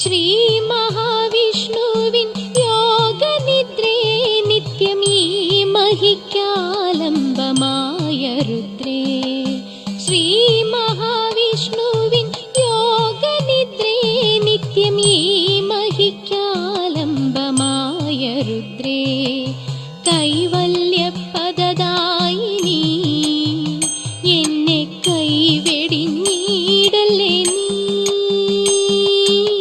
Shri മഹാവിഷ്ണുവിൻ യോഗനിദ്രേ നിത്യമീ മഹിക്കാലംബമായ രുദ്രേ. Shri മഹാവിഷ്ണുവിൻ യോഗനിദ്രേ നിത്യമീ മഹിക്കാലംബമായ രുദ്രേ.